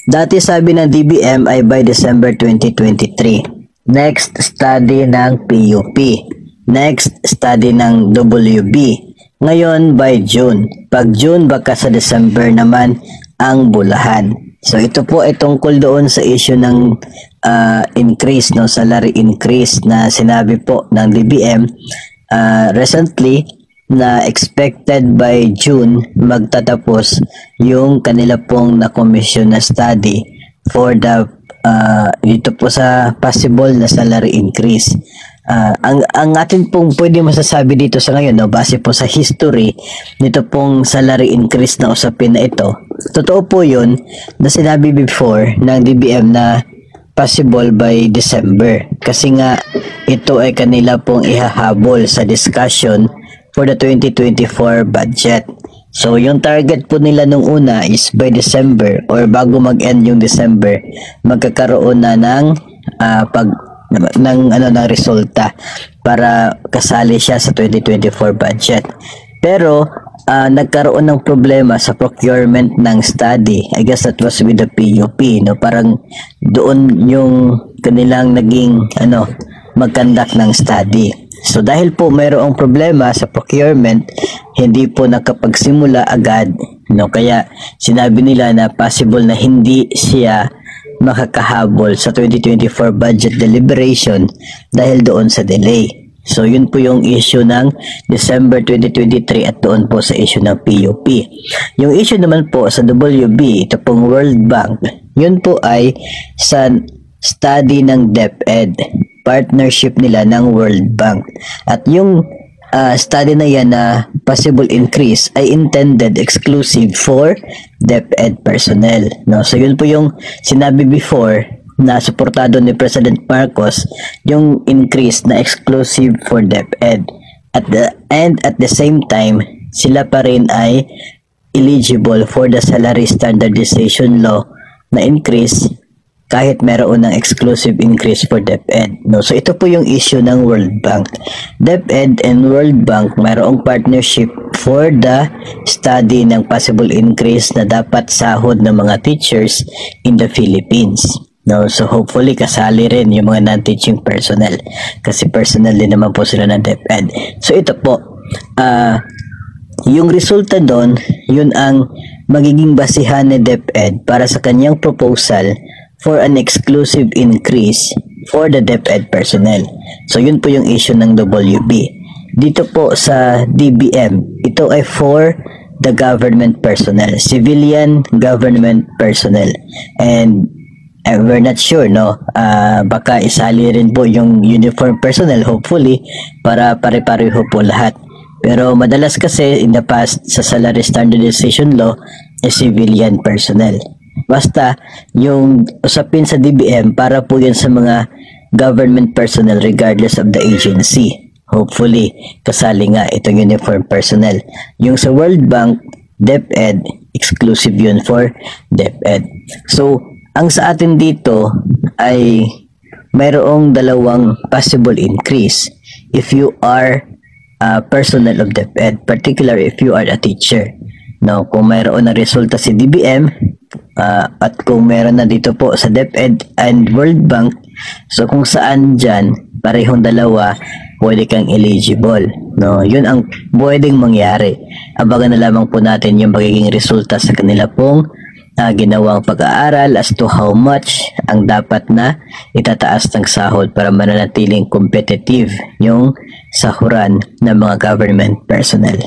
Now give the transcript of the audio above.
Dati sabi ng DBM ay by December 2023. Next, study ng PUP. Next, study ng WB. Ngayon, by June. Pag June, baka sa December naman ang bulahan. So, ito po ay tungkol doon sa issue ng increase, no, salary increase na sinabi po ng DBM recently na expected by June magtatapos yung kanila pong na-commission na study for the dito po sa possible na salary increase. Ang atin pong pwede masasabi dito sa ngayon, no, base po sa history nito pong salary increase na usapin na ito, totoo po yun na sinabi before ng DBM na possible by December kasi nga ito ay kanila pong ihahabol sa discussion for the 2024 budget. So yung target po nila nung una is by December or bago mag-end yung December magkakaroon na ng ng resulta para kasali siya sa 2024 budget. Pero nagkaroon ng problema sa procurement ng study. I guess that was with the PUP, no? Parang doon yung kanilang naging mag-conduct ng study. So dahil po mayroong problema sa procurement, hindi po nakapagsimula agad, no? Kaya sinabi nila na possible na hindi siya makakahabol sa 2024 budget deliberation dahil doon sa delay. So yun po yung issue ng December 2023 at doon po sa issue ng PUP. Yung issue naman po sa WB, ito pong World Bank, yun po ay sa study ng DepEd, partnership nila ng World Bank. At yung study na yan na possible increase ay intended exclusive for DepEd personnel, no? So yun po yung sinabi before na suportado ni President Marcos, yung increase na exclusive for DepEd. At the same time, sila pa rin ay eligible for the salary standardization law na increase kahit meron ng exclusive increase for DepEd, no? So ito po yung issue ng World Bank. DepEd and World Bank mayroong partnership for the study ng possible increase na dapat sahod ng mga teachers in the Philippines, no? So hopefully kasali rin yung mga non-teaching personnel kasi personnel din naman po sila ng DepEd. So ito po, yung resulta doon, yun ang magiging basihan ni DepEd para sa kanyang proposal for an exclusive increase for the DepEd personnel. So yun po yung issue ng WB. Dito po sa DBM, ito ay for the government personnel, civilian government personnel. And we're not sure, no? Baka isali rin po yung uniform personnel, hopefully, para pare-pareho po lahat. Pero madalas kasi in the past sa salary standardization law ay civilian personnel. Basta yung usapin sa DBM para po yan sa mga government personnel regardless of the agency. Hopefully kasali nga itong uniform personnel. Yung sa World Bank, DepEd, exclusive yun for DepEd. So ang sa atin dito ay mayroong dalawang possible increase if you are personnel of DepEd, particularly if you are a teacher. Now, kung mayroon na resulta si DBM at kung meron na dito po sa DepEd and World Bank, so kung saan dyan, parehong dalawa, pwede kang eligible. No? Yun ang pwedeng mangyari. Abangan na lamang po natin yung magiging resulta sa kanila pong ginawang pag-aaral as to how much ang dapat na itataas ng sahod para mananatiling competitive yung sahuran ng mga government personnel.